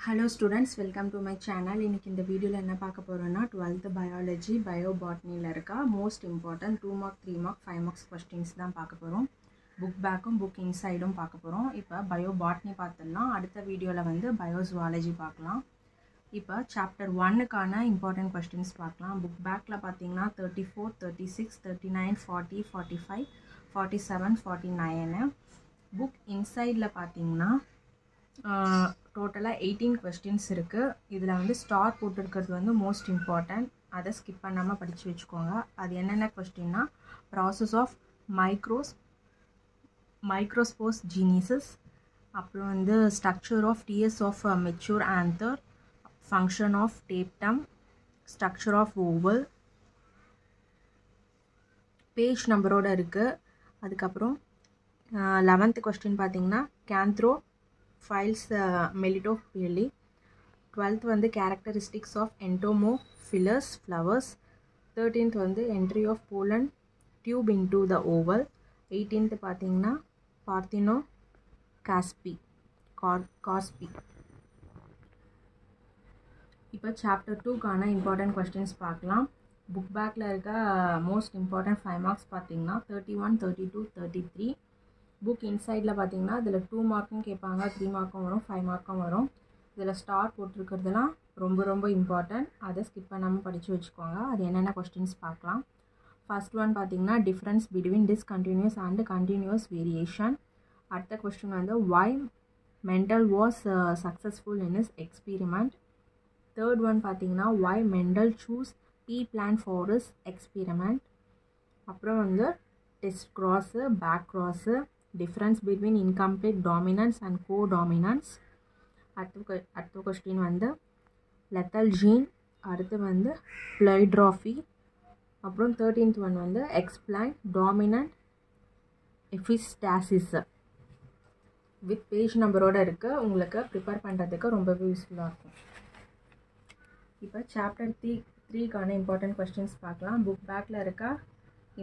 Hello students, welcome to my channel. இன்னைக்கு இந்த வீடியோல என்ன பார்க்க போறோம்னா 12th biology biobotanyல இருக்க most important 2 mark 3 mark 5 marks questions தான் பார்க்க போறோம். book backம் book insideம் பார்க்க போறோம். இப்போ biobotany பார்த்தலாம். அடுத்த வீடியோல வந்து biozoology பார்க்கலாம். இப்போ chapter 1 க்கான important questions பார்க்கலாம். book backல பாத்தீங்கன்னா 34 36 39 40 45 47 49 book insideல பாத்தீங்கன்னா டோட்டலாக 18 questions இருக்குது. இதில் வந்து ஸ்டார் போட்டிருக்கிறது வந்து மோஸ்ட் இம்பார்ட்டன்ட், அதை ஸ்கிப் பண்ணாமல் படித்து வச்சுக்கோங்க. அது என்னென்ன கொஸ்டின்னா ப்ராசஸ் ஆஃப் மைக்ரோஸ்போர்ஸ் ஜீனிசஸ், அப்புறம் வந்து structure of TS of mature anther, function of tapetum, structure of ovule, page நம்பரோடு இருக்குது. அதுக்கப்புறம் 11th கொஸ்டின் பார்த்திங்கன்னா கேந்த்ரோ files Melitophyllae. 12th வந்து characteristics of entomophilous flowers. 13th வந்து entry of pollen tube into the oval. 18th பார்த்தீங்கன்னா Parthenocarpy. இப்போ chapter 2 கான important questions பார்க்கலாம். book backல இருக்க most important 5 marks பார்த்தீங்கன்னா 31 32 33. புக் இன்சைடில் பார்த்தீங்கன்னா இதில் 2 மார்க்கும் கேட்பாங்க, 3 மார்க்கும் வரும், 5 மார்க்கும் வரும். இதில் ஸ்டார் போட்டிருக்கிறதுலாம் ரொம்ப இம்பார்ட்டன்ட், அதை ஸ்கிப் பண்ணாமல் படித்து வச்சுக்கோங்க. அது என்னென்ன கொஸ்டின்ஸ் பார்க்கலாம். ஃபர்ஸ்ட் ஒன் பார்த்தீங்கன்னா difference between discontinuous and continuous variation. அடுத்த கொஸ்டின் வந்து why Mendel was successful in his experiment. Third one பார்த்தீங்கன்னா why Mendel choose pea plant for his experiment. அப்புறம் வந்து test cross, back cross, difference between incomplete dominance and co-dominance. அடுத்த question வந்து lethal gene, அடுத்து வந்து pleiotrophy. அப்புறம் 13th one வந்து explain dominant epistasis. With page நம்பரோடு இருக்குது, உங்களுக்கு ப்ரிப்பேர் பண்ணுறதுக்கு ரொம்பவே யூஸ்ஃபுல்லாக இருக்கும். இப்போ சாப்டர் 3க்கான இம்பார்ட்டன்ட் கொஸ்டின்ஸ் பார்க்கலாம். புக் பேக்கில் இருக்க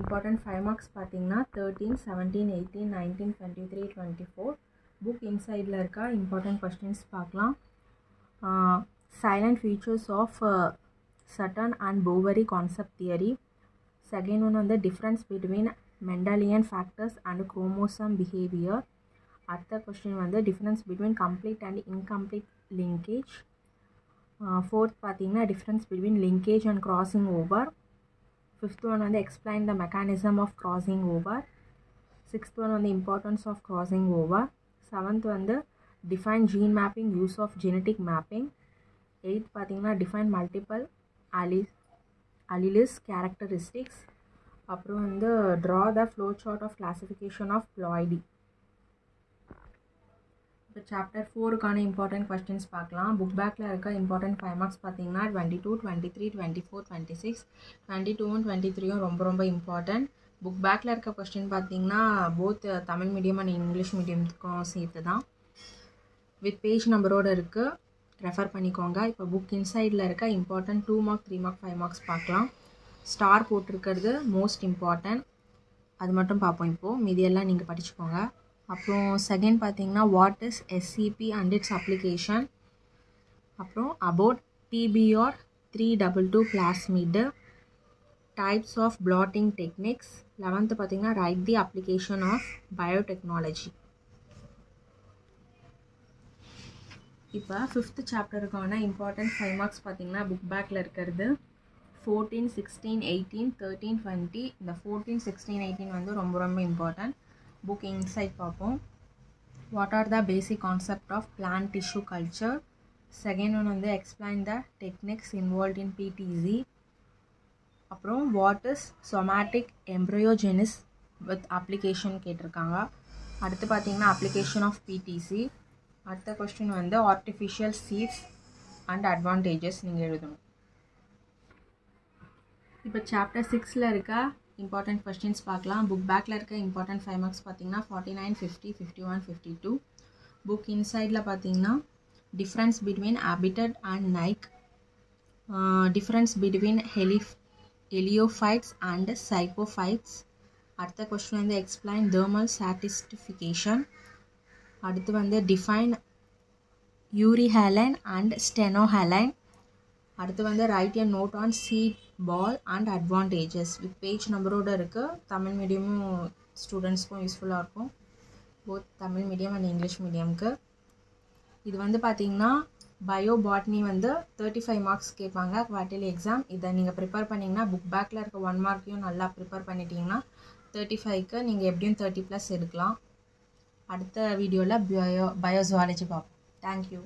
important 5 marks பார்த்தீங்கன்னா 13 17 18 19 23 24. புக் இன்சைடில் இருக்க இம்பார்ட்டன்ட் கொஸ்டின்ஸ் பார்க்கலாம். Salient features of Sutton and Boveri concept theory. Second one வந்து difference between Mendelian factors and chromosome behaviour. அடுத்த கொஸ்டின் வந்து difference between complete and incomplete linkage. Fourth பார்த்தீங்கன்னா difference between linkage and crossing over. Fifth one வந்து explain the mechanism of crossing over. Sixth one வந்து importance of crossing over. Seventh வந்து define gene mapping, use of genetic mapping. Eighth பார்த்தீங்கன்னா define multiple alleles characteristics. அப்புறம் வந்து draw the flow chart of classification of ploidy. இப்போ chapter 4க்கான important questions பார்க்கலாம். Book பேக்கில் இருக்க important 5 marks பார்த்தீங்கன்னா 22 23 24 26. 22ம் 23ம் ரொம்ப இம்பார்ட்டன்ட். புக் பேக்கில் இருக்க கொஸ்டின் பார்த்தீங்கன்னா both Tamil medium and English மீடியத்துக்கும் சேர்த்து தான். வித் பேஜ் நம்பரோடு இருக்குது, ரெஃபர் பண்ணிக்கோங்க. இப்போ புக் இன்சைடில் இருக்க இம்பார்ட்டன்ட் 2 மார்க் 3 மார்க் 5 மார்க்ஸ் பார்க்கலாம். ஸ்டார் போட்டிருக்கிறது மோஸ்ட் இம்பார்ட்டன்ட், அது மட்டும் பார்ப்போம். இப்போது மீதியெல்லாம் நீங்கள் படிச்சுக்கோங்க. அப்புறம் செகண்ட் பார்த்தீங்கன்னா what is SCP and it's application. அப்புறம் about pBR 322 plasmid, types of blotting techniques. 11th பார்த்தீங்கன்னா write the application of biotechnology. இப்போ 5th சாப்டருக்கான இம்பார்ட்டன்ட் 5 மார்க்ஸ் பார்த்தீங்கன்னா புக் பேக்கில் இருக்கிறது 14 16 18 13 20. இந்த 14 16 18 வந்து ரொம்ப இம்பார்ட்டன்ட். புக் இன்சைட் பார்ப்போம். What are the basic concept of plant tissue culture. Second one வந்து explain the techniques involve in PTC. அப்புறம் what is somatic embryogenesis with application கேட்டிருக்காங்க. அடுத்து பார்த்தீங்கன்னா அப்ளிகேஷன் ஆஃப் பிடிசி. அடுத்த கொஸ்டின் வந்து ஆர்டிஃபிஷியல் சீட்ஸ் அண்ட் அட்வான்டேஜஸ் நீங்கள் எழுதணும். இப்போ சாப்டர் 6ல் இருக்க இம்பார்ட்டன்ட் கொஸ்டின்ஸ் பார்க்கலாம். புக் பேக்கில் இருக்க இம்பார்ட்டன்ட் 5 மார்க்ஸ் பார்த்தீங்கன்னா 49 50 51 52. புக் இன்சைடில் பார்த்தீங்கன்னா difference between habitat and niche, difference between heliophytes and sciophytes. அடுத்த கொஸ்டின் வந்து எக்ஸ்பிளைன் தெர்மல் சாட்டிஸ்ஃபிகேஷன். அடுத்து வந்து டிஃபைன் யூரிஹாலைன் அண்ட் ஸ்டெனோஹாலைன். அடுத்து வந்து write a note on seed ball and advantages with page நம்பரோடு இருக்குது. தமிழ் மீடியமும் ஸ்டூடெண்ட்ஸ்க்கும் யூஸ்ஃபுல்லாக இருக்கும், both Tamil medium and English மீடியமுக்கு. இது வந்து பார்த்திங்கன்னா பயோ பாட்னி வந்து 35 மார்க்ஸ் கேட்பாங்க குவார்ட்டர்லி எக்ஸாம். இதை நீங்கள் ப்ரிப்பேர் பண்ணிங்கன்னா புக் பேக்கில் இருக்க 1 மார்க்கையும் நல்லா ப்ரிப்பேர் பண்ணிட்டீங்கன்னா 35க்கு நீங்கள் எப்படியும் 30+ எடுக்கலாம். அடுத்த வீடியோவில் பயோசுவாலஜி பார்ப்போம். தேங்க்யூ.